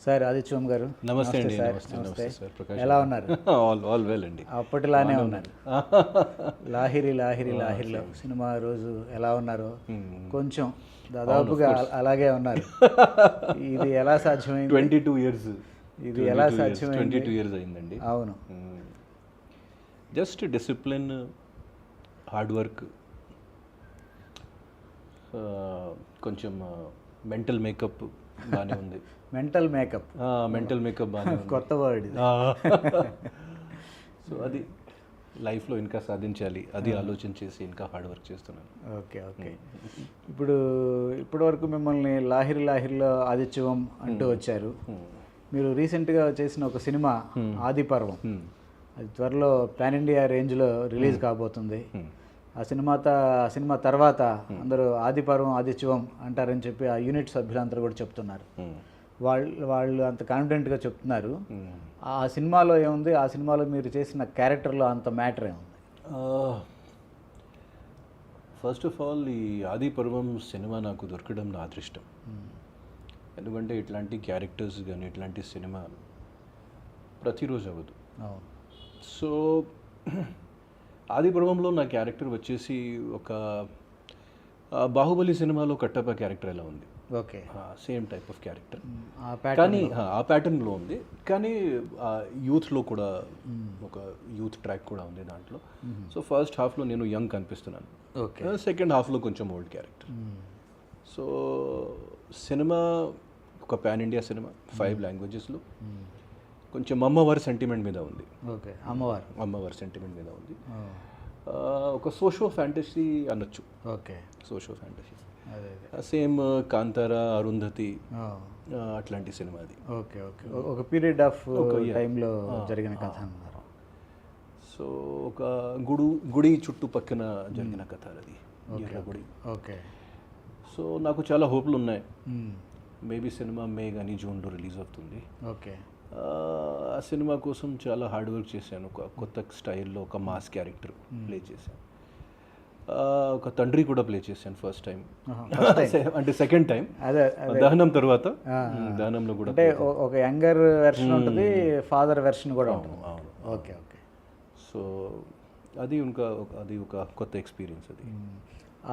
Sir ఆదిత్యం గారు నమస్తే అండి. సార్. నమస్తే సార్. ప్రకాష్ ఎలా ఉన్నారు? ఆల్ వెల్ అండి. అప్పటిలానే ఉన్నారు. లాహిరిలో సినిమా రోజు ఎలా ఉన్నారో కొంచెం దాదాపుగా అలాగే ఉన్నారు. ఇది ఎలా సాధ్యమైంది? 22 ఇయర్స్. ఇది ఎలా సాధ్యమైంది? 22 ఇయర్స్ అయిందండి. అవును. జస్ట్ డిసిప్లిన్, హార్డ్ వర్క్, కొంచెం మెంటల్ మేకప్ బాగానే ఉంది. మెంటల్ మేకప్ బాగానే ఉంది. కొత్త వర్డ్ ఇది. సో అది లైఫ్లో ఇంకా సాధించాలి, అది ఆలోచన చేసి ఇంకా హార్డ్ వర్క్ చేస్తున్నాను. ఓకే. ఇప్పటి వరకు మిమ్మల్ని లాహిరిలో ఆదిత్యవం అంటూ వచ్చారు. మీరు రీసెంట్గా చేసిన ఒక సినిమా ఆది పర్వం, అది త్వరలో పాన్ ఇండియా రేంజ్లో రిలీజ్ కాబోతుంది. ఆ సినిమా తర్వాత అందరూ ఆది పర్వం ఆదిత్యవం అంటారని చెప్పి ఆ యూనిట్ సభ్యులందరూ కూడా చెప్తున్నారు. వాళ్ళు అంత కాన్ఫిడెంట్గా చెప్తున్నారు. ఆ సినిమాలో ఏముంది? ఆ సినిమాలో మీరు చేసిన క్యారెక్టర్లో అంత మ్యాటర్ ఏముంది? ఫస్ట్ ఆఫ్ ఆల్, ఈ ఆది పర్వం సినిమా నాకు దొరకడం నా అదృష్టం. ఎందుకంటే ఇట్లాంటి క్యారెక్టర్స్ కానీ ఇట్లాంటి సినిమా ప్రతిరోజు అవ్వదు. సో ఆది పర్వంలో నా క్యారెక్టర్ వచ్చేసి ఒక బాహుబలి సినిమాలో కట్టప్ప క్యారెక్టర్ ఎలా ఉంది, okay, same type of character. కానీ ఆ ప్యాటర్న్లో ఉంది. కానీ యూత్లో కూడా ఒక యూత్ ట్రాక్ కూడా ఉంది దాంట్లో. సో ఫస్ట్ హాఫ్లో నేను యంగ్ కనిపిస్తున్నాను, సెకండ్ హాఫ్లో కొంచెం ఓల్డ్ క్యారెక్టర్. సో సినిమా ఒక పాన్ ఇండియా సినిమా, 5 లాంగ్వేజెస్లో. కొంచెం అమ్మవారి సెంటిమెంట్ మీద ఉంది. ఓకే, అమ్మవారి సెంటిమెంట్ మీద ఉంది. ఒక సోషో ఫ్యాంటసీ అనొచ్చు. Okay, socio fantasy. Same Kantara, Arundhati అట్లాంటి సినిమా అది. ఓకే. ఒక పీరియడ్ ఆఫ్ టైంలో జరిగిన కథ అన్నారు. సో ఒక గుడి చుట్టుపక్కన జరిగిన కథ అది, గుడి. ఓకే. సో నాకు చాలా హోప్లు ఉన్నాయి. మేబీ సినిమా మే కానీ జూన్లో రిలీజ్ అవుతుంది. ఓకే. ఆ సినిమా కోసం చాలా హార్డ్ వర్క్ చేశాను. ఒక కొత్త స్టైల్లో ఒక మాస్ క్యారెక్టర్ ప్లే చేశాను. ఒక తండ్రి కూడా ప్లే చేశాను ఫస్ట్ టైం, అంటే సెకండ్ టైం దహనం తర్వాత. దహనంలో కూడా అంటే ఒక యంగర్ వెర్షన్ ఉంటుంది, ఫాదర్ వెర్షన్ కూడా ఉంటుంది. ఓకే. సో అది ఒక కొత్త ఎక్స్పీరియన్స్ అది.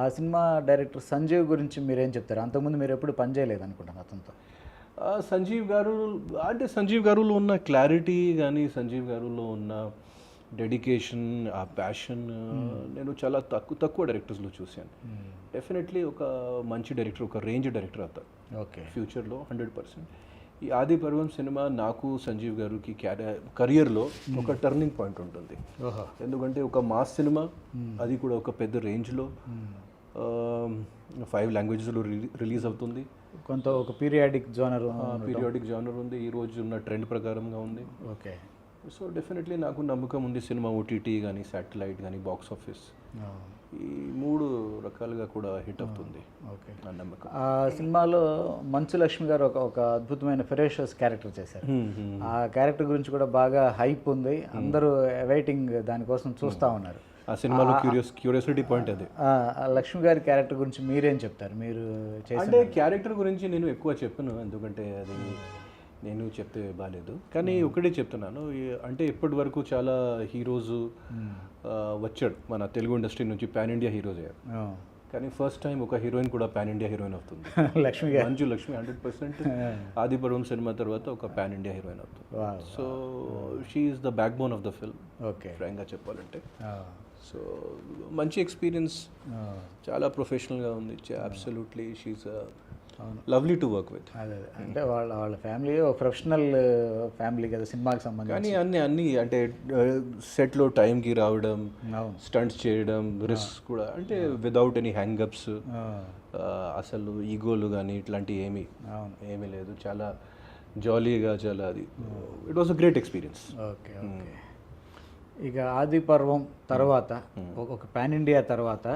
ఆ సినిమా డైరెక్టర్ సంజీవ్ గురించి మీరేం చెప్తారు? అంతకుముందు మీరు ఎప్పుడు పనిచేయలేదు అనుకుంటాను అతనితో. సంజీవ్ గారులో ఉన్న క్లారిటీ కానీ, సంజీవ్ గారులో ఉన్న డెడికేషన్, ఆ ప్యాషన్ నేను చాలా తక్కువ డైరెక్టర్స్లో చూశాను. డెఫినెట్లీ ఒక మంచి డైరెక్టర్, ఒక రేంజ్ డైరెక్టర్ అవుతారు ఓకే ఫ్యూచర్లో 100%. ఈ ఆది పర్వం సినిమా నాకు సంజీవ్ గారికి కెరియర్లో ఒక టర్నింగ్ పాయింట్ ఉంటుంది. ఎందుకంటే ఒక మాస్ సినిమా, అది కూడా ఒక పెద్ద రేంజ్లో, 5 లాంగ్వేజెస్లో రిలీజ్ అవుతుంది. కొంత ఒక పీరియాడిక్ జోనర్ ఉంది, ఈ రోజు ఉన్న ట్రెండ్ ప్రకారంగా ఉంది. ఓకే. సో డెఫినెట్లీ నాకు నమ్మకం ఉంది సినిమా ఓటీటీ కానీ, శాటిలైట్ కానీ, బాక్స్ ఆఫీస్, ఈ 3 రకాలుగా కూడా హిట్ అవుతుంది. ఓకే, నా నమ్మకం. ఆ సినిమాలో మంచు లక్ష్మి గారు ఒక అద్భుతమైన ఫెరోషియస్ క్యారెక్టర్ చేశారు. ఆ క్యారెక్టర్ గురించి కూడా బాగా హైప్ ఉంది, అందరూ అవైటింగ్ దానికోసం చూస్తూ ఉన్నారు. ఆ సినిమాలో క్యూరియాసిటీ పాయింట్ అది. లక్ష్మి గారి క్యారెక్టర్ గురించి మీరేం చెప్తారు? మీరు అంటే క్యారెక్టర్ గురించి నేను ఎక్కువ చెప్పను, ఎందుకంటే అది నేను చెప్తే బాగాలేదు. కానీ ఒకటే చెప్తున్నాను, అంటే ఇప్పటి వరకు చాలా హీరోస్ వచ్చాడు మన తెలుగు ఇండస్ట్రీ నుంచి, పాన్ ఇండియా హీరోస్ అయ్యారు. కానీ ఫస్ట్ టైం ఒక హీరోయిన్ కూడా పాన్ ఇండియా హీరోయిన్ అవుతుంది. మంచు లక్ష్మి 100% ఆది పర్వం సినిమా తర్వాత ఒక పాన్ ఇండియా హీరోయిన్ అవుతుంది. So she is the backbone of the film, ఫ్రాంక్గా చెప్పాలంటే. సో మంచి ఎక్స్పీరియన్స్, చాలా ప్రొఫెషనల్గా ఉంది. Absolutely she is lovely to work with. అదే అంటే వాళ్ళ ఫ్యామిలీ ప్రొఫెషనల్ ఫ్యామిలీ కదా సినిమాకి సంబంధించి. కానీ అన్నీ అంటే సెట్లో టైంకి రావడం, స్టంట్స్ చేయడం, రిస్క్ కూడా, అంటే విదౌట్ ఎనీ హ్యాంగప్స్, అసలు ఈగోలు కానీ ఇట్లాంటివి ఏమీ లేదు. చాలా జాలీగా, చాలా అది it was a great experience. Okay. ఇక ఆది పర్వం తర్వాత ఒక పాన్ ఇండియా తర్వాత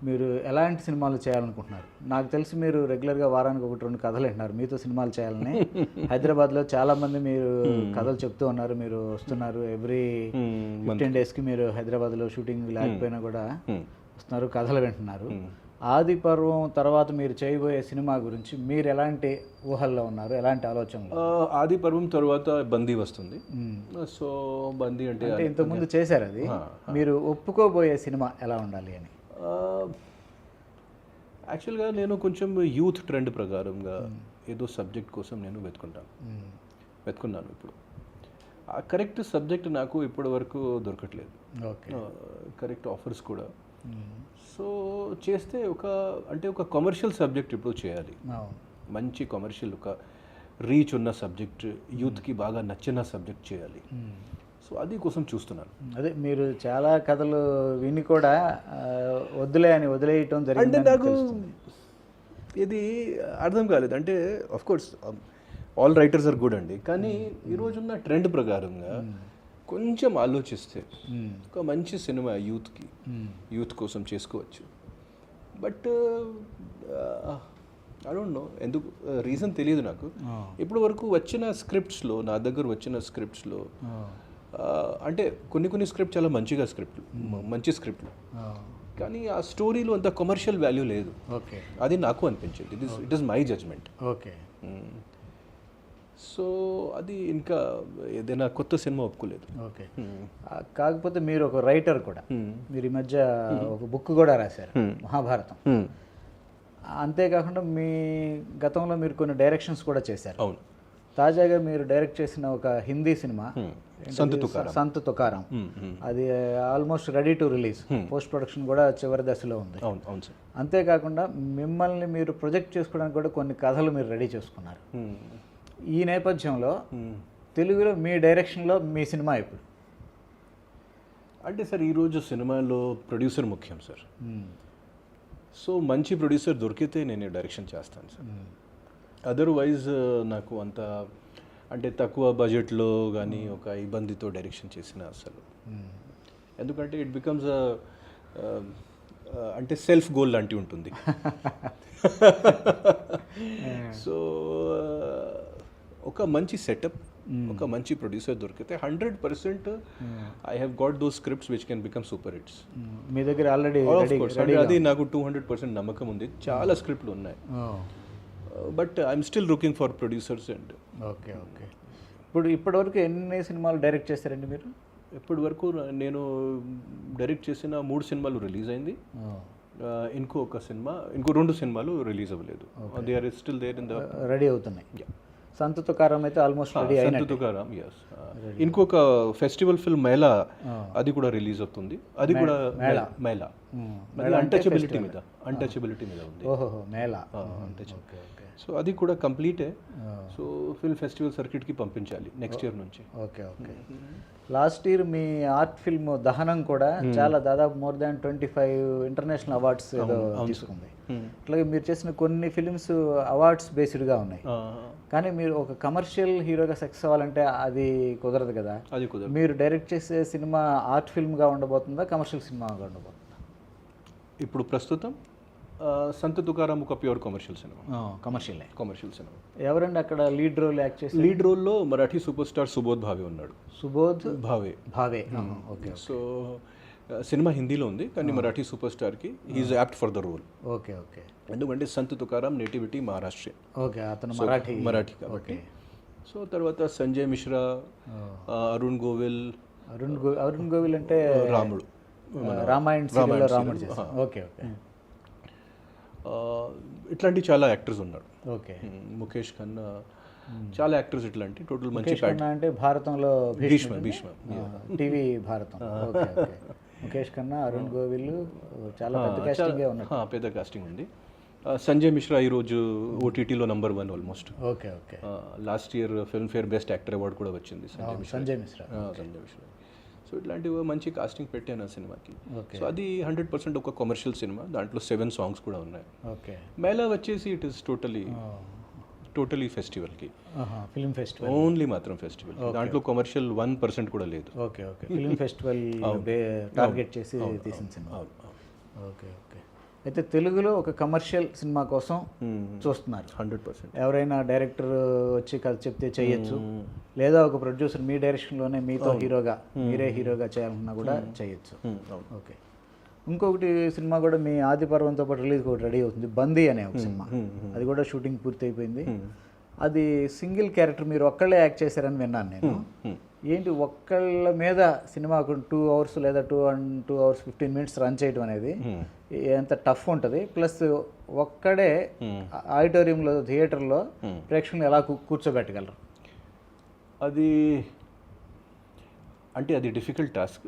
మీరు ఎలాంటి సినిమాలు చేయాలనుకుంటున్నారు? నాకు తెలిసి మీరు రెగ్యులర్గా వారానికి 1-2 కథలు వింటున్నారు, మీతో సినిమాలు చేయాలని. హైదరాబాద్లో చాలామంది మీరు కథలు చెప్తూ ఉన్నారు, మీరు వస్తున్నారు ఎవ్రీ 15 డేస్కి. మీరు హైదరాబాద్లో షూటింగ్ లేకపోయినా కూడా వస్తున్నారు, కథలు వింటున్నారు. ఆది పర్వం తర్వాత మీరు చేయబోయే సినిమా గురించి మీరు ఎలాంటి ఊహల్లో ఉన్నారు, ఎలాంటి ఆలోచనలు? ఆది పర్వం తర్వాత బందీ వస్తుంది. సో బందీ అంటే ఇంతకుముందు చేశారు అది. మీరు ఒప్పుకోబోయే సినిమా ఎలా ఉండాలి అని? యాక్చువల్గా నేను కొంచెం యూత్ ట్రెండ్ ప్రకారంగా ఏదో సబ్జెక్ట్ కోసం నేను వెతుకున్నాను. ఇప్పుడు ఆ కరెక్ట్ సబ్జెక్ట్ నాకు ఇప్పటి వరకు దొరకట్లేదు, కరెక్ట్ ఆఫర్స్ కూడా. సో చేస్తే ఒక కమర్షియల్ సబ్జెక్ట్ ఇప్పుడు చేయాలి, మంచి కమర్షియల్, ఒక రీచ్ ఉన్న సబ్జెక్ట్, యూత్కి బాగా నచ్చిన సబ్జెక్ట్ చేయాలి. సో అది కోసం చూస్తున్నాను. అదే మీరు చాలా కథలు విని కూడా వద్దులే అని వదిలేయటం జరిగింది. అంటే నాకు ఇది అర్థం కాలేదు. అంటే of course all writers are good అండి, కానీ ఈరోజున్న ట్రెండ్ ప్రకారంగా కొంచెం ఆలోచిస్తే ఒక మంచి సినిమా యూత్ కోసం చేసుకోవచ్చు. బట్ ఐ డోంట్ నో ఎందుకు, రీజన్ తెలియదు నాకు. ఇప్పటి వరకు వచ్చిన స్క్రిప్ట్స్లో, నా దగ్గర వచ్చిన స్క్రిప్ట్స్లో అంటే కొన్ని స్క్రిప్ట్ చాలా మంచి స్క్రిప్ట్లు, కానీ ఆ స్టోరీలో అంత కమర్షియల్ వాల్యూ లేదు. అది నాకు అనిపించింది. It is my judgement. So అది ఇంకా ఏదైనా కొత్త సినిమా ఒప్పుకోలేదు. కాకపోతే మీరు ఒక రైటర్ కూడా, మీరు ఈ మధ్య ఒక బుక్ కూడా రాశారు, మహాభారతం. అంతేకాకుండా మీ గతంలో మీరు కొన్ని డైరెక్షన్స్ కూడా చేశారు. అవును. తాజాగా మీరు డైరెక్ట్ చేసిన ఒక హిందీ సినిమా సంత్ తుకారాం, అది almost ready to release, post production కూడా చివరి దశలో ఉంది. అంతేకాకుండా మిమ్మల్ని మీరు ప్రొజెక్ట్ చేసుకోవడానికి కూడా కొన్ని కథలు మీరు రెడీ చేసుకున్నారు. ఈ నేపథ్యంలో తెలుగులో మీ డైరెక్షన్లో మీ సినిమా ఇప్పుడు అంటే సార్, ఈరోజు సినిమాలో ప్రొడ్యూసర్ ముఖ్యం సార్. సో మంచి ప్రొడ్యూసర్ దొరికితే నేను డైరెక్షన్ చేస్తాను సార్. అదర్వైజ్ నాకు అంత అంటే తక్కువ బడ్జెట్లో కానీ ఒక ఇబ్బందితో డైరెక్షన్ చేసిన అసలు, ఎందుకంటే ఇట్ బికమ్స్ అంటే సెల్ఫ్ గోల్ లాంటివి ఉంటుంది. సో ఒక మంచి సెటప్, ఒక మంచి ప్రొడ్యూసర్ దొరికితే 100% I have got those scripts which can become super hits. మీ దగ్గర ఆల్రెడీ అది నాకు 200% నమ్మకం ఉంది. చాలా స్క్రిప్ట్లు ఉన్నాయి, but I'm still looking for producers. And okay. ఇప్పటివరకు ఎన్ని సినిమాలు డైరెక్ట్ చేస్తారండి మీరు? ఇప్పటి వరకు నేను డైరెక్ట్ చేసిన 3 సినిమాలు రిలీజ్ అయింది. ఇంకో 2 సినిమాలు రిలీజ్ అవ్వలేదు. They are still there in the ready అవుతున్నాయి. సంత్ తుకారాం అయితే ఆల్మోస్ట్ రెడీ అయినట్టు. సంత్ తుకారాం, yes. ఇంకొక ఫెస్టివల్ ఫిల్మ్ మేళా, అది కూడా రిలీజ్ అవుతుంది. అది కూడా మేళా అన్టచబిలిటీ మీద ఉంది. మేళా. సో అది కూడా కంప్లీటే. సో ఫిల్మ్ ఫెస్టివల్ సర్క్యూట్కి పంపించాలి నెక్స్ట్ ఇయర్ నుంచి. ఓకే. లాస్ట్ ఇయర్ మీ ఆర్ట్ ఫిల్మ్ దహనం కూడా చాలా దాదాపు మోర్ దాన్ 25 ఇంటర్నేషనల్ అవార్డ్స్ ఏదో తీసుకుంది. అట్లాగే మీరు చేసిన కొన్ని ఫిల్మ్స్ అవార్డ్స్ బేస్డ్గా ఉన్నాయి, కానీ మీరు ఒక కమర్షియల్ హీరోగా సక్సెస్ అవ్వాలంటే అది కుదరదు కదా. మీరు డైరెక్ట్ చేసే సినిమా ఆర్ట్ ఫిల్మ్గా ఉండబోతుందా, కమర్షియల్ సినిమాగా ఉండబోతుందా? ఇప్పుడు ప్రస్తుతం సంత్ తుకారాం ఒక pure commercial cinema. Commercial cinema. ఎవరండి అక్కడ లీడ్ రోల్ యాక్ట్ చేసి? లీడ్ రోల్లో మరాఠీ సూపర్ స్టార్ సుబోధ్ భావే ఉన్నాడు. Subodh Bhave. Okay. So cinema హిందీలో ఉంది, కానీ మరాఠీ సూపర్ స్టార్కి he's apt for the role. Okay. ఎందుకంటే సంత్ తుకారాం నేటివిటీ మహారాష్ట్ర. ఓకే, అతను మరాఠీ కాబట్టి. సో తర్వాత సంజయ్ మిశ్రా, అరుణ్ గోవిల్ అంటే రాముడు, రామాయణ రాముడు చేశారు. ఓకే. ఇట్లాంటి చాలా యాక్టర్స్ ఉన్నారు. ఓకే. ముఖేష్ ఖన్నా, చాలా యాక్టర్స్ ఇట్లాంటి టోటల్ మంచి. అంటే భారతంలో భీష్మ టీవీ భారతం. ముఖేష్ ఖన్నా, అరుణ్ గోవిల్, చాలా పెద్ద కాస్టింగ్ ఉంది. సంజయ్ మిశ్రా ఈరోజు ఓటీటీలో #1 almost. Okay. Last year Filmfare best actor award కూడా వచ్చింది సంజయ్ మిశ్రా. సో ఇట్లాంటివి మంచి కాస్టింగ్ పెట్టాను ఆ సినిమాకి. సో అది 100% ఒక కమర్షియల్ సినిమా, దాంట్లో 7 సాంగ్స్ కూడా ఉన్నాయి. ఓకే. మేళా వచ్చేసి ఇట్ ఇస్ టోటలీ ఫెస్టివల్కి, ఫిల్మ్ ఫెస్టివల్ ఓన్లీ మాత్రం ఫెస్టివల్, దాంట్లో కమర్షియల్ 1% కూడా లేదు. ఓకే. ఫిల్మ్ ఫెస్టివల్ టార్గెట్ చేసి తీసిన సినిమా. ఓకే. అయితే తెలుగులో ఒక కమర్షియల్ సినిమా కోసం చూస్తున్నారు. 100%. ఎవరైనా డైరెక్టర్ వచ్చి కథ చెప్తే చేయొచ్చు, లేదా ఒక ప్రొడ్యూసర్ మీ డైరెక్షన్లోనే మీతో మీరే హీరోగా చేయాలన్నా కూడా చేయొచ్చు. ఓకే. ఇంకొకటి సినిమా కూడా మీ ఆది పర్వంతో పాటు రిలీజ్ ఒకటి రెడీ అవుతుంది, బందీ అనే ఒక సినిమా. అది కూడా షూటింగ్ పూర్తి అయిపోయింది. అది సింగిల్ క్యారెక్టర్, మీరు ఒక్కళ్ళే యాక్ట్ చేశారని విన్నాను నేను. ఏంటి ఒక్కళ్ళ మీద సినిమాకు 2 hours లేదా 2 hours 15 minutes రన్ చేయడం అనేది ఎంత టఫ్ ఉంటుంది. ప్లస్ ఒక్కడే ఆడిటోరియంలో, థియేటర్లో ప్రేక్షకులను ఎలా కూర్చోబెట్టగలరు? అది అంటే అది డిఫికల్ట్ టాస్క్.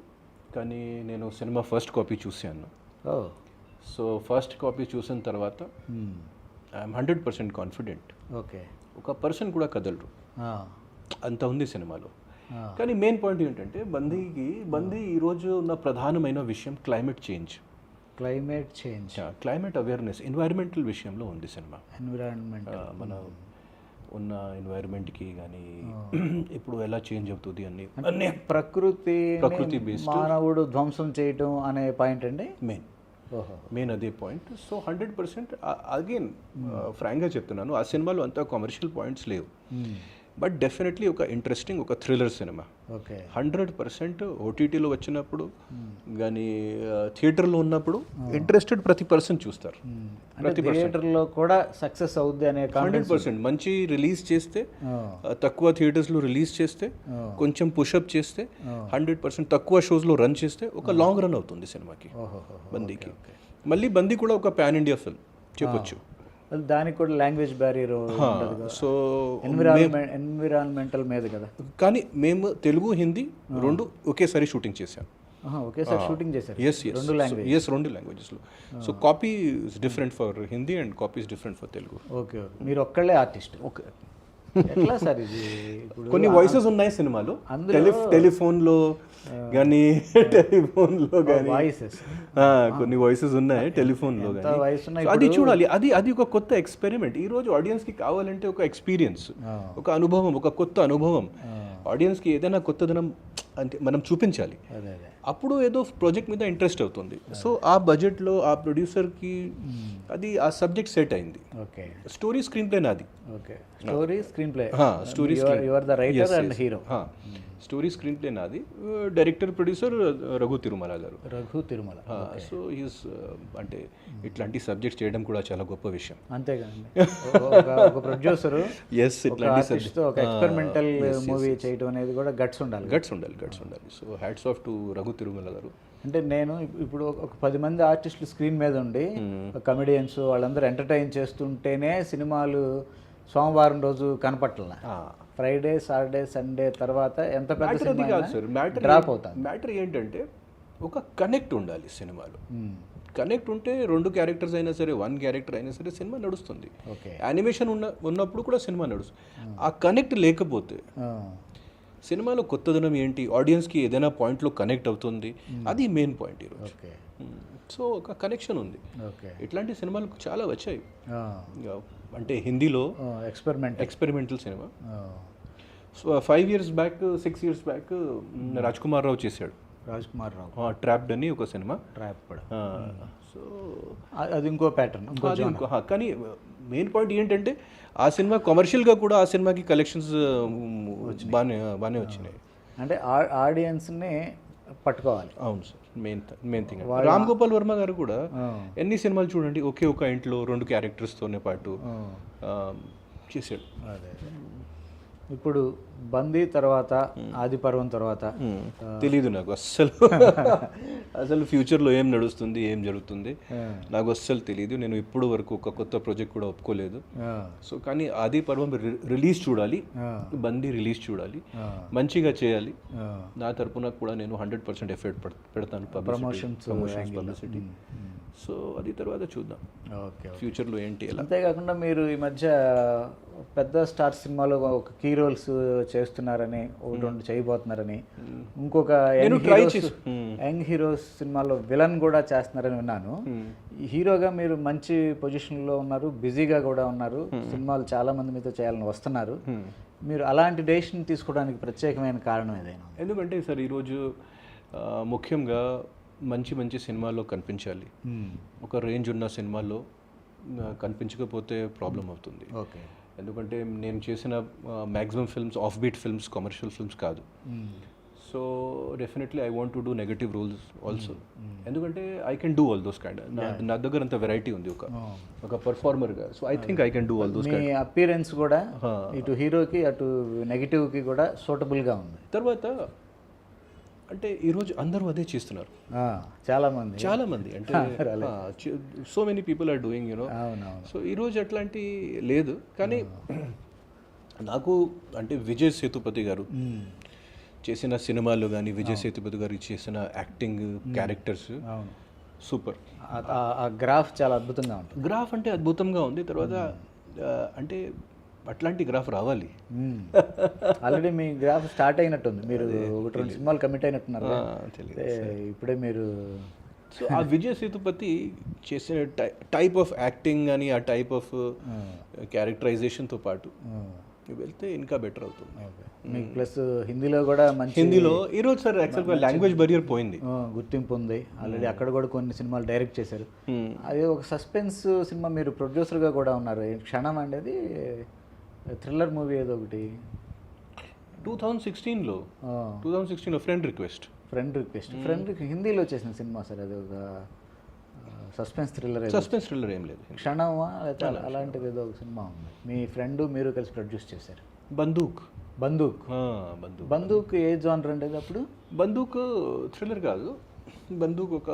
కానీ నేను సినిమా ఫస్ట్ కాపీ చూశాను. సో ఫస్ట్ కాపీ చూసిన తర్వాత ఐఎమ్ 100% కాన్ఫిడెంట్. ఓకే, ఒక పర్సన్ కూడా కదలరు, అంత ఉంది సినిమాలో. కానీ మెయిన్ పాయింట్ ఏంటంటే బందీ ఈరోజు ఉన్న ప్రధానమైన విషయం climate change, climate awareness, environmental విషయంలో ఉంది సినిమా. మన ఉన్న ఎన్వైరన్మెంట్కి కానీ ఇప్పుడు ఎలా చేంజ్ అవుతుంది అన్ని ప్రకృతి బేస్డ్, మానవుడు ధ్వంసం చేయటం అనే పాయింట్ అండి మెయిన్ అదే పాయింట్. సో 100% అగైన్ ఫ్రాంక్గా చెప్తున్నాను, ఆ సినిమాలో అంతా కమర్షియల్ పాయింట్స్ లేవు. బట్ డెఫినెట్లీ ఒక ఇంట్రెస్టింగ్, ఒక థ్రిల్లర్ సినిమా. 100% ఓటీటీలో వచ్చినప్పుడు కానీ థియేటర్లో ఉన్నప్పుడు ఇంట్రెస్టెడ్ ప్రతి పర్సన్ చూస్తారు. ప్రతి థియేటర్లో కూడా సక్సెస్ అవుద్ది అనే 100% మంచి రిలీజ్ చేస్తే, తక్కువ థియేటర్స్లో రిలీజ్ చేస్తే, కొంచెం పుషప్ చేస్తే, 100% తక్కువ షోస్లో రన్ చేస్తే ఒక లాంగ్ రన్ అవుతుంది సినిమాకి, బందీకి. మళ్ళీ బందీ కూడా ఒక పాన్ ఇండియా ఫిల్మ్ చెప్పొచ్చు. దానికి కూడా లాంగ్వేజ్ బ్యారియర్, సో ఎన్విరాన్మెంటల్ మీద కదా. కానీ మేము తెలుగు, హిందీ రెండు ఒకేసారి షూటింగ్ చేసాం. ఒకేసారి షూటింగ్ చేశారు? రెండు లాంగ్వేజెస్లో. So copy is different for Hindi and copy is different for Telugu. Okay, మీరు ఒక్కళ్ళే ఆర్టిస్ట్? ఓకే, ఎట్లా సార్ ఇది? కొన్ని వాయిసెస్ ఉన్నాయి సినిమాలో, టెలిఫోన్లో కానీ కొన్ని వాయిసెస్ ఉన్నాయి టెలిఫోన్లో కానీ. అది చూడాలి, అది ఒక కొత్త ఎక్స్పెరిమెంట్. ఈ రోజు ఆడియన్స్కి కావాలంటే ఒక ఎక్స్పీరియన్స్, ఒక అనుభవం, ఒక కొత్త అనుభవం. ఆడియన్స్కి ఏదైనా కొత్తదనం అంటే మనం చూపించాలి, అప్పుడు ఏదో ప్రాజెక్ట్ మీద ఇంట్రెస్ట్ అవుతుంది. సో ఆ బడ్జెట్లో ఆ ప్రొడ్యూసర్కి అది ఆ సబ్జెక్ట్ సెట్ అయింది. స్టోరీ స్క్రీన్ ప్లే నాది. స్టోరీ స్క్రీన్ ప్లే నాది. డైరెక్టర్ ప్రొడ్యూసర్ రఘు తిరుమల గారు. సో ఈజ్ అంటే ఇట్లాంటి సబ్జెక్ట్స్ చేయడం కూడా చాలా గొప్ప విషయం. అంతేగాని ఒక ప్రొడ్యూసర్ ఇట్లాంటి ఎక్స్పెరిమెంటల్ మూవీ చేయడం అనేది కూడా గట్స్ ఉండాలి. So hats off to Raghu Tirumala గారు. అంటే నేను ఇప్పుడు ఒక 10 మంది ఆర్టిస్టులు స్క్రీన్ మీద ఉండి, కమెడియన్స్ వాళ్ళందరూ ఎంటర్టైన్ చేస్తుంటేనే సినిమాలు సోమవారం రోజు కనపట్ల, ఫ్రైడే, సాటర్డే, సండే తర్వాత ఎంత పెద్ద డ్రాప్ అవుతుంది. మ్యాటర్ ఏంటంటే ఒక కనెక్ట్ ఉండాలి సినిమాలో. కనెక్ట్ ఉంటే 2 క్యారెక్టర్స్ అయినా సరే, 1 క్యారెక్టర్ అయినా సరే సినిమా నడుస్తుంది. యానిమేషన్ ఉన్నప్పుడు కూడా సినిమా నడుస్తుంది. ఆ కనెక్ట్ లేకపోతే సినిమాలో కొత్తదనం ఏంటి, ఆడియన్స్కి ఏదైనా పాయింట్లో కనెక్ట్ అవుతుంది, అది మెయిన్ పాయింట్ ఈరోజు. సో ఒక కనెక్షన్ ఉంది. ఇట్లాంటి సినిమాలు చాలా వచ్చాయి. అంటే హిందీలో experimental cinema 5 years back, 6 years back Raj Kumar Rao చేశాడు. ట్రాప్డ్ అని ఒక సినిమా. సో అది ఇంకో ప్యాటర్న్. కానీ మెయిన్ పాయింట్ ఏంటంటే ఆ సినిమా కమర్షియల్గా కూడా ఆ సినిమాకి కలెక్షన్స్ బాగానే వచ్చినాయి. అంటే ఆడియన్స్ని పట్టుకోవాలి. అవును sir, main thing. Ram Gopal Varma గారు కూడా ఎన్ని సినిమాలు చూడండి, ఒకే ఒక ఇంట్లో 2 క్యారెక్టర్స్తోనే పాటు చేశాడు. ఇప్పుడు బందీ తర్వాత, ఆది పర్వం తర్వాత తెలీదు నాకు అసలు ఫ్యూచర్లో ఏం నడుస్తుంది, ఏం జరుగుతుంది నాకు అస్సలు తెలియదు. నేను ఇప్పుడు వరకు ఒక కొత్త ప్రాజెక్ట్ కూడా ఒప్పుకోలేదు. సో కానీ ఆది పర్వం రిలీజ్ చూడాలి, బందీ రిలీజ్ చూడాలి, మంచిగా చేయాలి. నా తరపున కూడా నేను 100% ఎఫర్ట్ పెడతాను, పబ్లిసిటీ. సో అది తర్వాత చూద్దాం ఫ్యూచర్లో ఏంటి. అంతేకాకుండా మీరు ఈ మధ్య పెద్ద స్టార్ సినిమాలో ఒక కీ రోల్స్ చేస్తున్నారని, ఒకటి 2 చేయబోతున్నారని, ఇంకొక యంగ్ హీరోస్ సినిమాలో విలన్ కూడా చేస్తున్నారని విన్నాను. హీరోగా మీరు మంచి పొజిషన్లో ఉన్నారు, బిజీగా కూడా ఉన్నారు, సినిమాలు చాలా మంది మీతో చేయాలని వస్తున్నారు. మీరు అలాంటి డెసిషన్ తీసుకోవడానికి ప్రత్యేకమైన కారణం ఏదైనా? ఎందుకంటే సార్ ఈరోజు ముఖ్యంగా మంచి సినిమాల్లో కనిపించాలి. ఒక రేంజ్ ఉన్న సినిమాల్లో కనిపించకపోతే ప్రాబ్లం అవుతుంది. ఎందుకంటే నేను చేసిన maximum films off beat films, commercial films కాదు. So definitely I want to do negative roles also, ఎందుకంటే I can do all those kind. నా దగ్గర అంత వెరైటీ ఉంది ఒక పర్ఫార్మర్గా. So I think I can do all those మీ appearance కూడా ఇటు హీరోకి అటు నెగిటివ్కి కూడా సూటబుల్గా ఉంది. తర్వాత అంటే ఈరోజు అందరూ అదే చేస్తున్నారు, చాలామంది అంటే so many people are doing you know. So ఈరోజు అట్లాంటి లేదు. కానీ నాకు అంటే విజయ్ సేతుపతి గారు చేసిన సినిమాలు కానీ, విజయ్ సేతుపతి గారు చేసిన యాక్టింగ్, క్యారెక్టర్స్ సూపర్. ఆ గ్రాఫ్ చాలా అద్భుతంగా ఉంటుంది. గ్రాఫ్ అంటే అద్భుతంగా ఉంది. తర్వాత అంటే అట్లాంటి గ్రాఫ్ రావాలి. ఆల్రెడీ మీ గ్రాఫ్ స్టార్ట్ అయినట్టుంది, మీరు 1-2 సినిమాలు కమిట్ అయినట్టున్నారు. ఇప్పుడే మీరు సో ఆ విజయ్ సేతుపతి చేసిన టైప్ ఆఫ్ యాక్టింగ్ కానీ, ఆ టైప్ ఆఫ్ క్యారెక్టరైజేషన్తో పాటు వెళ్తే ఇంకా బెటర్ అవుతుంది. మీకు ప్లస్ హిందీలో కూడా మంచి, హిందీలో ఈరోజు సార్ యాక్చువల్గా లాంగ్వేజ్ బరియర్ పోయింది, గుర్తింపు ఉంది. ఆల్రెడీ అక్కడ కూడా కొన్ని సినిమాలు డైరెక్ట్ చేశారు. అది ఒక సస్పెన్స్ సినిమా, మీరు ప్రొడ్యూసర్గా కూడా ఉన్నారు. క్షణం అనేది థ్రిల్లర్ మూవీ ఏదో ఒకటి 2016లో ఫ్రెండ్ రిక్వెస్ట్ హిందీలో చేసిన సినిమా సార్. అది ఒక సస్పెన్స్ థ్రిల్లర్ ఏం లేదు, క్షణమా లేకపోతే అలాంటిది ఏదో ఒక సినిమా ఉంది. మీ ఫ్రెండ్ మీరు కలిసి ప్రొడ్యూస్ చేశారు. బందూక్ ఏ జానర్ అంటే అప్పుడు? బందూక్ థ్రిల్లర్ కాదు, బందూక్ ఒక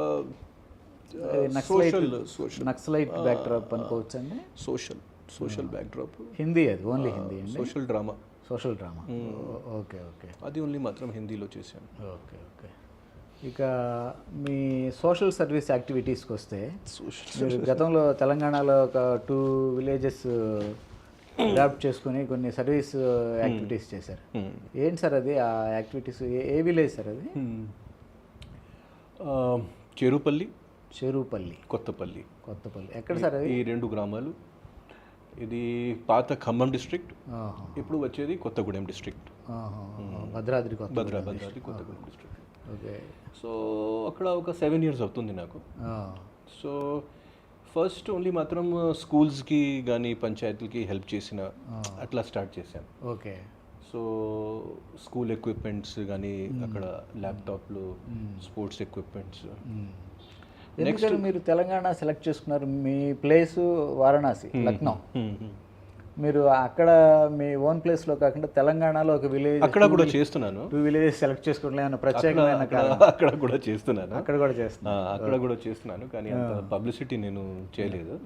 నక్సలైట్ బ్యాక్డ్రాప్ అనుకోవచ్చు అండి. Social backdrop. హిందీ, అది ఓన్లీ హిందీ అండి. Social drama. ఓకే. అది ఓన్లీ మాత్రం హిందీలో చేశాను. ఓకే. ఇక మీ సోషల్ సర్వీస్ యాక్టివిటీస్కి వస్తే, మీరు గతంలో తెలంగాణలో ఒక 2 విలేజెస్ అడాప్ట్ చేసుకుని కొన్ని సర్వీస్ యాక్టివిటీస్ చేశారు. ఏంటి సార్ అది, ఆ యాక్టివిటీస్? ఏ విలేజ్ సార్ అది? చెరుపల్లి, కొత్తపల్లి. ఎక్కడ సార్ అది? ఈ 2 గ్రామాలు. ఇది పాత ఖమ్మం డిస్ట్రిక్ట్, ఇప్పుడు వచ్చేది Kothagudem district. Bhadradri Kothagudem district. Okay. So అక్కడ ఒక 7 years అవుతుంది నాకు. సో ఫస్ట్ ఓన్లీ మాత్రం స్కూల్స్కి కానీ పంచాయతీలకి హెల్ప్ చేసిన, అట్లా స్టార్ట్ చేశాను. ఓకే. సో స్కూల్ ఎక్విప్మెంట్స్ కానీ, అక్కడ ల్యాప్టాప్లు, స్పోర్ట్స్ ఎక్విప్మెంట్స్. నెక్స్ట్ మీరు తెలంగాణ సెలెక్ట్ చేసుకున్నారు. మీ ప్లేసు వారణాసి, లక్నో. మీరు అక్కడ మీ ఓన్ ప్లేస్లో కాకుండా తెలంగాణలో ఒక విలేజ్, అక్కడ కూడా చేస్తున్నాను. 2 villages సెలెక్ట్ చేసుకోవడం ఏమైనా ప్రత్యేకమైన? అక్కడ కూడా చేస్తున్నాను, కానీ అంత పబ్లిసిటీ నేను చేయలేదు.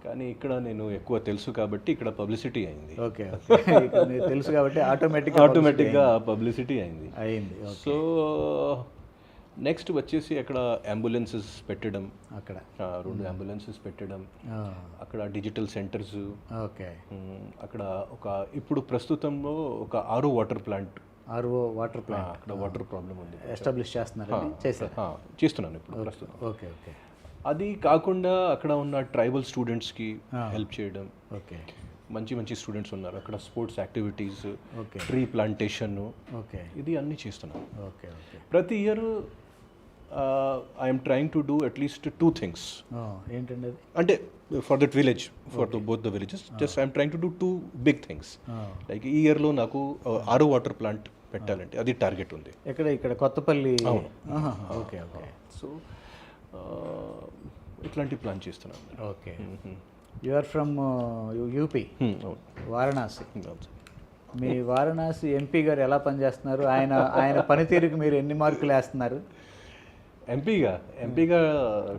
కానీ ఇక్కడ నేను ఎక్కువ తెలుసు కాబట్టి ఇక్కడ పబ్లిసిటీ అయింది. ఓకే. తెలుసు కాబట్టి ఆటోమేటిక్గా పబ్లిసిటీ అయింది. సో నెక్స్ట్ వచ్చేసి అక్కడ అంబులెన్సెస్ పెట్టడం, అక్కడ 2 అంబులెన్సెస్ పెట్టడం, అక్కడ డిజిటల్ సెంటర్స్. ఓకే. అక్కడ ఇప్పుడు ప్రస్తుతంలో ఒక RO వాటర్ ప్లాంట్, అక్కడ వాటర్ ప్రాబ్లం ఉంది, ఎస్టాబ్లిష్ చేస్తున్నాను ఇప్పుడు ప్రస్తుతం. ఓకే. అది కాకుండా అక్కడ ఉన్న ట్రైబల్ స్టూడెంట్స్కి హెల్ప్ చేయడం. ఓకే. మంచి స్టూడెంట్స్ ఉన్నారు అక్కడ. స్పోర్ట్స్ యాక్టివిటీస్, ట్రీ ప్లాంటేషన్, ఇది అన్నీ చేస్తున్నాను. ప్రతి year I'm trying to do at least 2 things. ఏంటండి అది? అంటే for that village, for both the villages, just I'm trying to do 2 big things. Like ఈ ఇయర్లో నాకు RO వాటర్ ప్లాంట్ పెట్టాలంటే అది టార్గెట్ ఉంది. ఇక్కడ కొత్తపల్లి. ఓకే. సో ఇట్లాంటి ప్లాన్ చేస్తున్నాను. Okay. You are from UP, Varanasi. మీ వారణాసి ఎంపీ గారు ఎలా పనిచేస్తున్నారు? ఆయన పనితీరుకి మీరు ఎన్ని మార్కులు వేస్తున్నారు? ఎంపీగా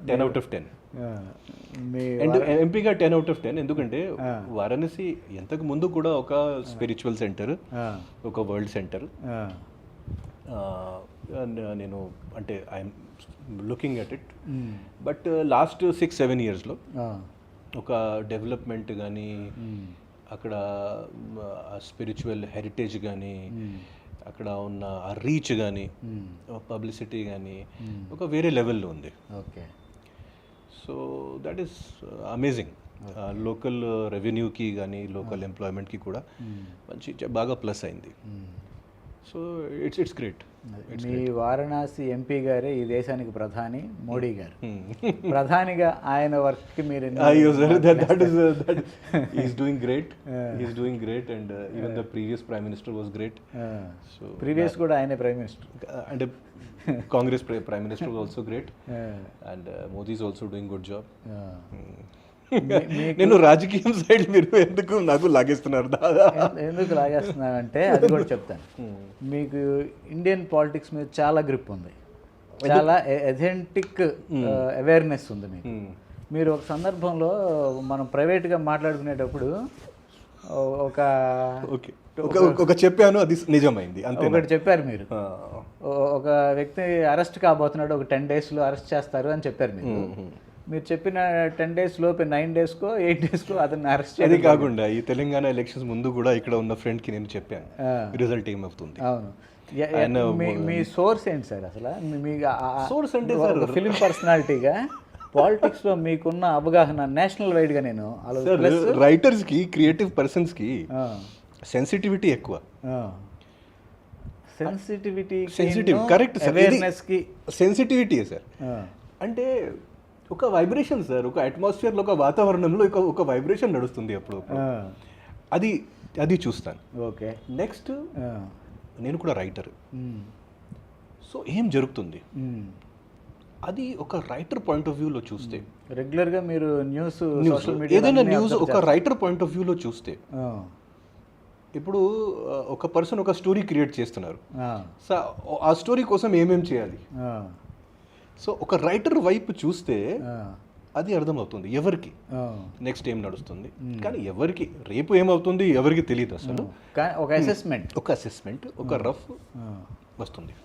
10 out of 10. ఎంపీగా 10 out of 10. ఎందుకంటే వారణాసి ఎంతకు ముందు కూడా ఒక స్పిరిచువల్ సెంటర్, ఒక వరల్డ్ సెంటర్. నేను అంటే I'm looking at it. But last 6-7 yearsలో ఒక డెవలప్మెంట్ కానీ, అక్కడ స్పిరిచువల్ హెరిటేజ్ కానీ, అక్కడ ఉన్న ఆ రీచ్ కానీ, పబ్లిసిటీ కానీ ఒక వేరే లెవెల్లో ఉంది. Okay. So that is amazing. Local రెవెన్యూకి కానీ, లోకల్ ఎంప్లాయ్మెంట్కి కూడా బాగా ప్లస్ అయింది. So it's great. మీ వారణాసి ఎంపీ గారే ఈ దేశానికి ప్రధాని మోడీ గారు. ప్రధానిగా ఆయన వర్క్కి మీరు అయ్యో sir, is doing great, is doing great, and even the previous prime minister was great. So previous కూడా ఆయనే ప్రైమ్ మినిస్టర్, అంటే Congress prime minister was also great, and Modi is also doing good job. నేను రాజకీయం సైడ్ మీరు ఎందుకు నాకు లాగేస్తున్నారు దాదా? ఎందుకు లాగేస్తున్నానంటే అది కూడా చెప్తాను. మీకు ఇండియన్ పాలిటిక్స్ మీద చాలా గ్రిప్ ఉంది, చాలా ఎథెంటిక్ అవేర్నెస్ ఉంది మీకు. మీరు ఒక సందర్భంలో మనం ప్రైవేట్గా మాట్లాడుకునేటప్పుడు ఒక చెప్పాను, అది నిజమైంది. ఒకటి చెప్పారు మీరు, ఒక వ్యక్తి అరెస్ట్ కాబోతున్నాడు, ఒక 10 daysలో అరెస్ట్ చేస్తారు అని చెప్పారు మీరు. మీరు చెప్పిన 10 days లోపు 9 daysకో 8 daysకో అతన్ని అరెస్ట్ అది కాకుండా ఈ తెలంగాణ ఎలక్షన్స్ ముందు కూడా ఇక్కడ ఉన్న ఫ్రెండ్కి నేను చెప్పాను రిజల్ట్ ఏమవుతుంది. అవును, మీ సోర్స్ ఏంటి సార్ అసలు? మీ సోర్స్ అంటే ఫిలిం పర్సనాలిటీగా పాలిటిక్స్లో మీకున్న అవగాహన నేషనల్ వైడ్గా నేను రైటర్స్కి, క్రియేటివ్ పర్సన్స్కి సెన్సిటివిటీ ఎక్కువ. సెన్సిటివ్ కరెక్ట్ సార్, అవేర్నెస్కి సెన్సిటివిటీ సార్. అంటే ఒక వైబ్రేషన్ సార్, ఒక అట్మాస్ఫియర్లో, ఒక వాతావరణంలో ఒక వైబ్రేషన్ నడుస్తుంది అప్పుడు. అది చూస్తాను. ఓకే, నెక్స్ట్ నేను కూడా రైటర్, సో ఏం జరుగుతుంది అది ఒక రైటర్ పాయింట్ ఆఫ్ వ్యూలో చూస్తే, రెగ్యులర్గా మీరు న్యూస్ ఏదైనా న్యూస్ ఒక రైటర్ పాయింట్ ఆఫ్ వ్యూలో చూస్తే, ఇప్పుడు ఒక పర్సన్ ఒక స్టోరీ క్రియేట్ చేస్తున్నారు, సో ఆ స్టోరీ కోసం ఏమేం చేయాలి, సో ఒక రైటర్ వైపు చూస్తే అది అర్థమవుతుంది ఎవరికి నెక్స్ట్ ఏం నడుస్తుంది. కానీ ఎవరికి రేపు ఏమవుతుంది ఎవరికి తెలియదు అసలు. ఒక అసెస్మెంట్, ఒక రఫ్ వస్తుంది.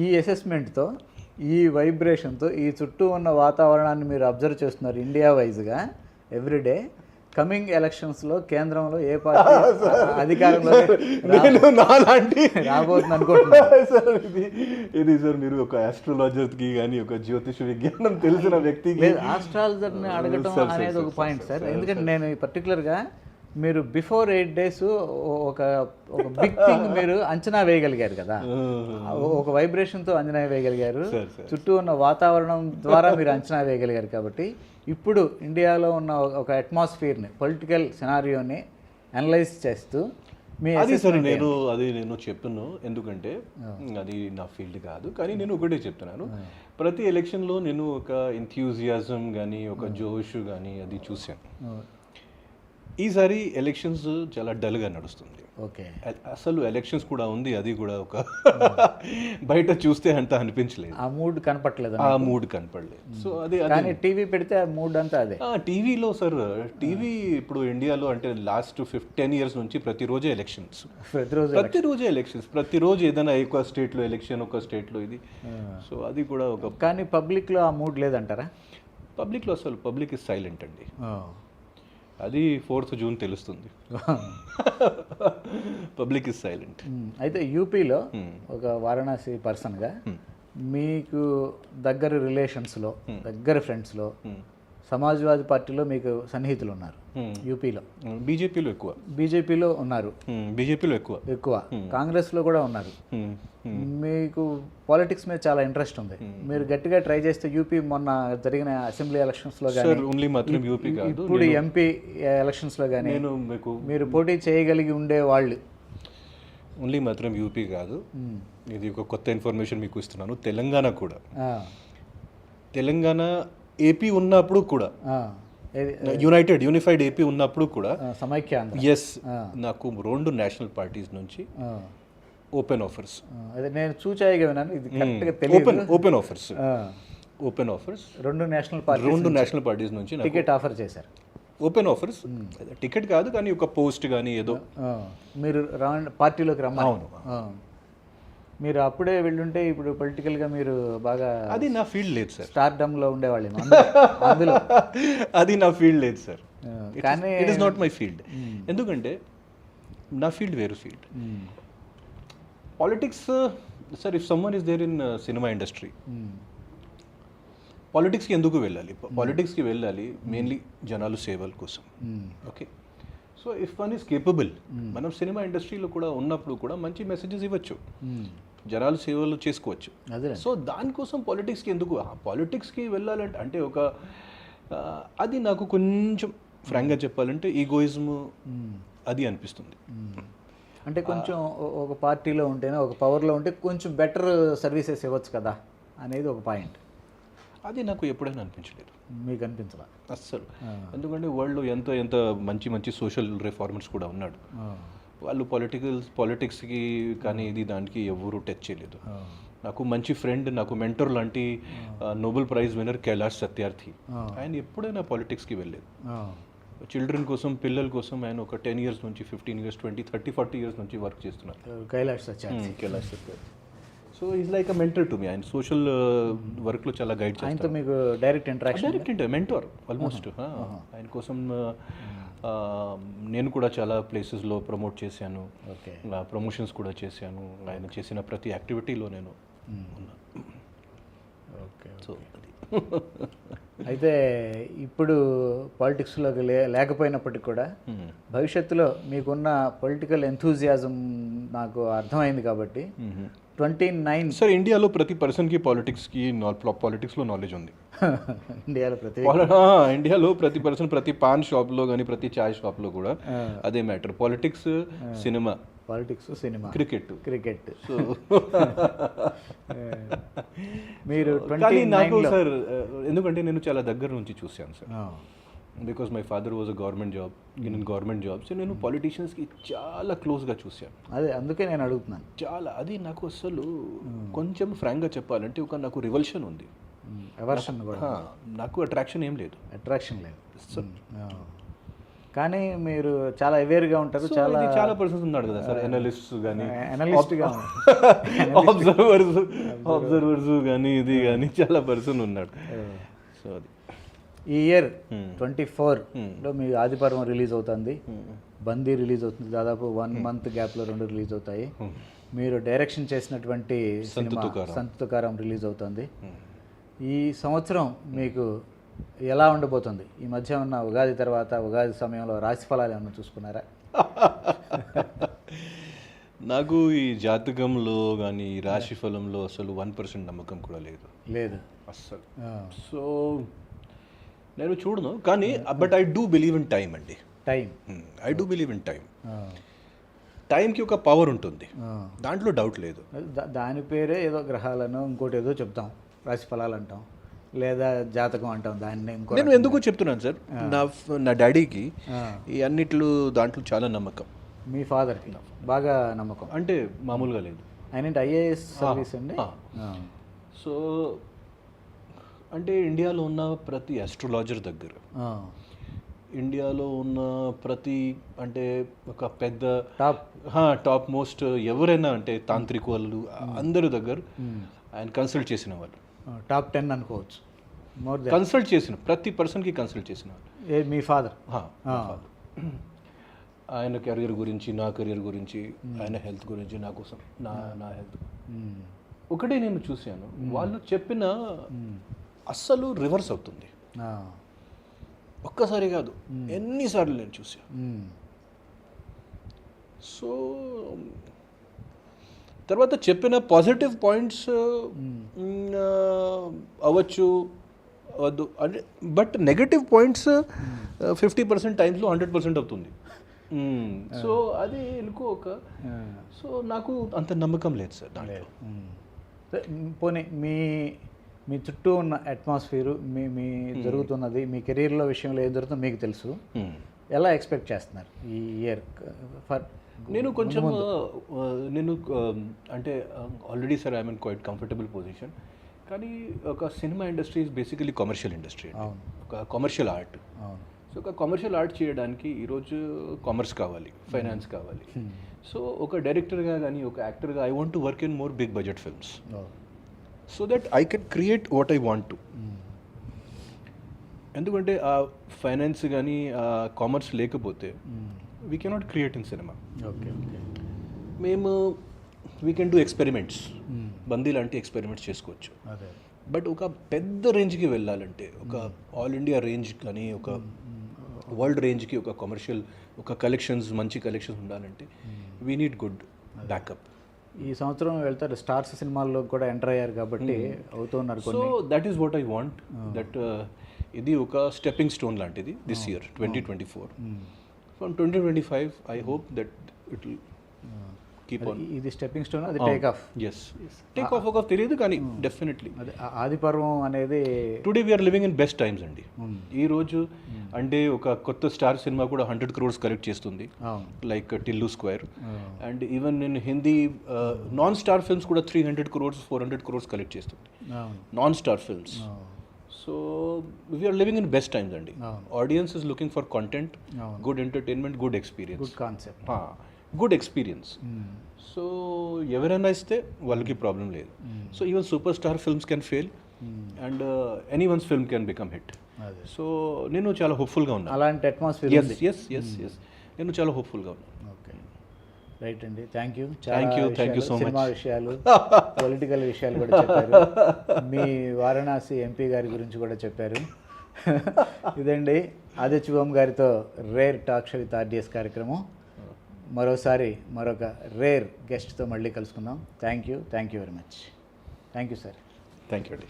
ఈ అసెస్మెంట్తో, ఈ వైబ్రేషన్తో, ఈ చుట్టూ ఉన్న వాతావరణాన్ని మీరు అబ్జర్వ్ చేస్తున్నారు ఇండియా వైజ్గా ఎవ్రీడే. కమింగ్ ఎలక్షన్స్లో కేంద్రంలో ఏ పార్టీ అధికారంలో రాబోతుంది అనుకుంటున్నారు సార్? ఇది సార్ మీరు ఒక ఆస్ట్రాలజర్కి కానీ ఒక జ్యోతిష విజ్ఞానం తెలిసిన వ్యక్తికి ఆస్ట్రాలజర్ని అడగటం అనేది ఒక పాయింట్ సార్. ఎందుకంటే నేను పర్టికులర్గా మీరు బిఫోర్ 8 days ఒక బిగ్ థింగ్ మీరు అంచనా వేయగలిగారు కదా, ఒక వైబ్రేషన్తో అంచనా వేయగలిగారు, చుట్టూ ఉన్న వాతావరణం ద్వారా మీరు అంచనా వేయగలిగారు. కాబట్టి ఇప్పుడు ఇండియాలో ఉన్న ఒక అట్మాస్ఫియర్ని, పొలిటికల్ సినారియోని అనలైజ్ చేస్తూ మీ నేను చెప్తున్నాను. ఎందుకంటే అది నా ఫీల్డ్ కాదు, కానీ నేను ఒకటే చెప్తున్నాను. ప్రతి ఎలక్షన్లో నేను ఒక ఎంథ్యూజియాజం కానీ, ఒక జోష్ కానీ అది చూశాను. ఈసారి ఎలక్షన్స్ చాలా డల్గా నడుస్తుంది. ఓకే, అసలు ఎలక్షన్స్ కూడా ఉంది, అది కూడా ఒక బయట చూస్తే అంత అనిపించలేదు, ఆ మూడ్ కనపడలేదు. సో అది టీవీ పెడితే ఆ మూడ్ అంతా అదే. టీవీలో సార్, టీవీ ఇప్పుడు ఇండియాలో అంటే లాస్ట్ 10 years నుంచి ప్రతిరోజే ఎలక్షన్స్, ప్రతిరోజు ఏదైనా ఒక స్టేట్లో ఎలక్షన్, ఒక స్టేట్లో ఇది. సో అది కూడా ఒక, కానీ పబ్లిక్లో ఆ మూడ్ లేదంటారా? పబ్లిక్లో అసలు పబ్లిక్ ఇస్ సైలెంట్ అండి. అది 4th June తెలుస్తుంది. Public is silent. అయితే యూపీలో ఒక వారణాసి పర్సన్గా మీకు దగ్గర రిలేషన్స్లో, దగ్గర ఫ్రెండ్స్లో సమాజ్వాదీ పార్టీలో మీకు సన్నిహితులు ఉన్నారు, యూపీలో. బీజేపీలో ఉన్నారు, బీజేపీలో ఎక్కువ, కాంగ్రెస్లో కూడా ఉన్నారు. మీకు పాలిటిక్స్ మీద చాలా ఇంట్రెస్ట్ ఉంది. మీరు గట్టిగా ట్రై చేస్తే యూపీ మొన్న జరిగిన అసెంబ్లీ ఎలక్షన్స్లో కానీ, ఇప్పుడు ఎంపీ ఎలక్షన్స్లో కానీ మీరు పోటీ చేయగలిగి ఉండే వాళ్ళు. ఓన్లీ మాత్రం యూపీ కాదు, ఇది ఒక కొత్త ఇన్ఫర్మేషన్ మీకు ఇస్తున్నాను. తెలంగాణ కూడా, తెలంగాణ ఏపీ ఉన్నప్పుడు కూడా, యూనిఫైడ్ ఏపీ ఉన్నప్పుడు కూడా, సమైక్య, నాకు 2 నేషనల్ పార్టీస్ నుంచి ఓపెన్ ఆఫర్స్. నేను చూచాయిగా విన్నాను, ఇది కరెక్ట్గా తెలియదు. ఓపెన్ ఆఫర్స్ 2 నేషనల్ పార్టీస్ నుంచి టికెట్ ఆఫర్ చేశారు. ఓపెన్ ఆఫర్స్, టికెట్ కాదు కానీ ఒక పోస్ట్ కానీ ఏదో, మీరు పార్టీలోకి రమ్మని. మీరు అప్పుడే వెళ్ళుంటే ఇప్పుడు పొలిటికల్గా మీరు బాగా, అది నా ఫీల్డ్ లేదు సార్. స్టార్డమ్లో ఉండేవాళ్ళు అందులో. అది నా ఫీల్డ్ లేదు సార్, కానీ it is not my field. ఎందుకంటే నా ఫీల్డ్ వేరు field. Politics sir, if someone is there in cinema industry, పాలిటిక్స్కి ఎందుకు వెళ్ళాలి? పాలిటిక్స్కి వెళ్ళాలి మెయిన్లీ జనాలు సేవల కోసం. Okay, so if one is capable, మనం సినిమా ఇండస్ట్రీలో కూడా ఉన్నప్పుడు కూడా మంచి మెసేజెస్ ఇవ్వచ్చు, జనాలు సేవలు చేసుకోవచ్చు. అదే సో దానికోసం పాలిటిక్స్కి ఎందుకు, పాలిటిక్స్కి వెళ్ళాలంటే అంటే ఒక అది నాకు కొంచెం ఫ్రాంక్గా చెప్పాలంటే ఈగోయిజం అది అనిపిస్తుంది. అంటే కొంచెం ఒక పార్టీలో ఉంటేనే, ఒక పవర్లో ఉంటే కొంచెం బెటర్ సర్వీసెస్ ఇవ్వచ్చు కదా అనేది ఒక పాయింట్. అది నాకు ఎప్పుడైనా అనిపించలేదు. మీకు అనిపించలా? అస్సలు. ఎందుకంటే వరల్డ్లో ఎంత మంచి మంచి సోషల్ రిఫార్మర్స్ కూడా ఉన్నాడు, వాళ్ళు పాలిటిక్స్కి కానీ ఇది దానికి ఎవరు టచ్ చేయలేదు. నాకు మంచి ఫ్రెండ్, నాకు మెంటర్ లాంటి Nobel prize winner Kailash Satyarthi, ఆయన ఎప్పుడైనా పాలిటిక్స్కి వెళ్ళలేదు. చిల్డ్రన్ కోసం, పిల్లల కోసం ఆయన ఒక 10 years నుంచి 15 years 20 30 40 years నుంచి వర్క్ చేస్తున్నారు. Kailash Satyarthi. Kailash Satyarthi. So is like a mentor to me. ఆయన సోషల్ వర్క్లో చాలా గైడ్ చేస్తారు. ఆయనతో మీకు డైరెక్ట్ ఇంటరాక్షన్? Mentor almost. ఆయన కోసం నేను కూడా చాలా ప్లేసెస్లో ప్రమోట్ చేశాను, ప్రమోషన్స్ కూడా చేశాను. ఆయన చేసిన ప్రతి యాక్టివిటీలో నేను ఉన్నాను. ఓకే. సో అయితే ఇప్పుడు పాలిటిక్స్లోకి లేకపోయినప్పటికీ కూడా భవిష్యత్తులో మీకున్న పొలిటికల్ ఎంథూజియాజం నాకు అర్థమైంది కాబట్టి 29 సార్, ఇండియాలో ప్రతి పర్సన్కి పాలిటిక్స్లో నాలెడ్జ్ ఉంది. ఇండియాలో ప్రతి పర్సన్, ప్రతి పాన్ షాప్లో కానీ ప్రతి చాయ్ షాప్లో కూడా అదే matter. Politics, cinema, cricket. So మీరు కానీ నాకు సార్, ఎందుకంటే నేను చాలా దగ్గర నుంచి చూశాను sir, because my father was government job. So నేను పాలిటీషియన్స్కి చాలా క్లోజ్గా చూశాను. అదే అందుకే నేను అడుగుతున్నాను. చాలా, అది నాకు అసలు కొంచెం ఫ్రాంక్గా చెప్పాలంటే ఒక రివల్షన్ ఉంది. నాకు అట్రాక్షన్ ఏం లేదు. కానీ మీరు చాలా అవేర్గా ఉంటారు. చాలా పర్సన్స్ ఉన్నాడు కదా సార్, అనలిస్ట్ కానీ, అబ్జర్వర్స్ కానీ, ఇది కానీ చాలా పర్సన్ ఉన్నాడు. సో అది ఈ ఇయర్ 24లో మీ ఆదిపర్వం రిలీజ్ అవుతుంది, బందీ రిలీజ్ అవుతుంది. దాదాపు 1 month గ్యాప్లో 2 రిలీజ్ అవుతాయి. మీరు డైరెక్షన్ చేసినటువంటి సినిమా సంతుకారం రిలీజ్ అవుతుంది. ఈ సంవత్సరం మీకు ఎలా ఉండబోతుంది? ఈ మధ్య ఉన్న ఉగాది తర్వాత, ఉగాది సమయంలో రాశి ఫలాలు ఏమన్నా చూసుకున్నారా? నాకు ఈ జాతకంలో కానీ రాశి ఫలంలో అసలు 1% నమ్మకం కూడా లేదు అస్సలు. సో నేను చూడను, కానీ but I do believe in time అండి. I do believe in time. టైంకి ఒక పవర్ ఉంటుంది, దాంట్లో డౌట్ లేదు. దాని పేరే ఏదో గ్రహాలను ఇంకోటి ఏదో చెప్తాం, రాశి ఫలాలు అంటాం, లేదా జాతకం అంటాం. దాన్ని నేను ఎందుకు చెప్తున్నాను సార్, నా డాడీకి ఈ అన్నిట్లో దాంట్లో చాలా నమ్మకం. మీ ఫాదర్కి బాగా నమ్మకం అంటే మామూలుగా లేదు. ఆయన ఐఏఎస్ సర్వీస్ అండి. సో అంటే ఇండియాలో ఉన్న ప్రతి ఆస్ట్రాలజర్ దగ్గర, ఇండియాలో ఉన్న ప్రతి అంటే ఒక పెద్ద టాప్ మోస్ట్ ఎవరైనా అంటే తాంత్రికులు అందరి దగ్గర ఆయన కన్సల్ట్ చేసిన వాళ్ళు, టాప్ 10 అనుకోవచ్చు. కన్సల్ట్ చేసిన ప్రతి పర్సన్కి కన్సల్ట్ చేసిన వాళ్ళు. మీ ఫాదర్ ఆయన కెరియర్ గురించి, నా కెరియర్ గురించి, ఆయన హెల్త్ గురించి, నా కోసం, నా హెల్త్. ఒకటే నేను చూశాను, వాళ్ళు చెప్పిన అస్సలు రివర్స్ అవుతుంది. ఒక్కసారి కాదు, ఎన్నిసార్లు నేను చూసాను. సో తర్వాత చెప్పిన పాజిటివ్ పాయింట్స్ అవ్వచ్చు వద్దు అంటే, బట్ నెగటివ్ పాయింట్స్ 50% టైమ్స్లో 100% అవుతుంది. సో అది ఎందుకో సో నాకు అంత నమ్మకం లేదు సార్ దాంట్లో. పోనీ మీ చుట్టూ ఉన్న అట్మాస్ఫియరు, మీ జరుగుతున్నది, మీ కెరీర్లో విషయంలో ఏం జరుగుతుందో మీకు తెలుసు. ఎలా ఎక్స్పెక్ట్ చేస్తున్నారు ఈ ఇయర్? నేను కొంచెం నేను అంటే already sir I mean quiet comfortable position, కానీ ఒక cinema industry is basically commercial industry, ఒక కమర్షియల్ ఆర్ట్. సో ఒక కమర్షియల్ ఆర్ట్ చేయడానికి ఈరోజు కామర్స్ కావాలి, ఫైనాన్స్ కావాలి. సో ఒక డైరెక్టర్గా కానీ ఒక యాక్టర్గా I want to work in more big budget films, so that I can create what I want to. ఎందుకంటే ఆ ఫైనాన్స్ కానీ ఆ కామర్స్ లేకపోతే we cannot create in cinema. మేము we can do experiments, Bandi లాంటి ఎక్స్పెరిమెంట్స్ చేసుకోవచ్చు. బట్ ఒక పెద్ద రేంజ్కి వెళ్ళాలంటే, ఒక ఆల్ ఇండియా రేంజ్ కానీ, ఒక వరల్డ్ రేంజ్కి ఒక కమర్షియల్ ఒక కలెక్షన్స్ మంచి కలెక్షన్స్ ఉండాలంటే వీ నీడ్ గుడ్ బ్యాకప్. ఈ సంవత్సరం వెళ్తారు స్టార్స్ సినిమాల్లో కూడా ఎంటర్ అయ్యారు కాబట్టి అవుతున్నారు so that is what I want that ఇది ఒక స్టెప్పింగ్ స్టోన్ లాంటిది this year 2024. From 2025 I hope that it will keep on. ఇది స్టెప్పింగ్ స్టోన్, అది take off. Yes take off ఒక తెలియదు కానీ డెఫినెట్లీ అదే ఆది పర్వం అనేది today we are living in best times అండి. ఈ రోజు అంటే ఒక కొత్త స్టార్ సినిమా కూడా 100 crores కలెక్ట్ చేస్తుంది like Tillu square. And even in Hindi non star films కూడా 300 crores 400 crores కలెక్ట్ చేస్తుంది non star films. So we're living in best times అండి. Audience is looking for content, good entertainment, good experience, good concept, good experience. So ఎవరైనా ఇస్తే వాళ్ళకి problem లేదు. So even super star films can fail and any one's film can become hit. So నేను చాలా హోప్ఫుల్గా ఉన్నాను. అలాంటి atmosphere. Yes నేను చాలా హోప్ఫుల్గా ఉన్నాను. ఓకే, రైట్ అండి, thank you so much. Cinema విషయాలు, పొలిటికల్ విషయాలు కూడా చెప్పారు. మీ వారణాసి ఎంపీ గారి గురించి కూడా చెప్పారు. ఇదండి ఆదిత్యవం గారితో rare talk show with RDS కార్యక్రమం. మరోసారి మరొక రేర్ గెస్ట్తో మళ్ళీ కలుసుకుందాం. Thank you very much. Thank you sir. Thank you అండి.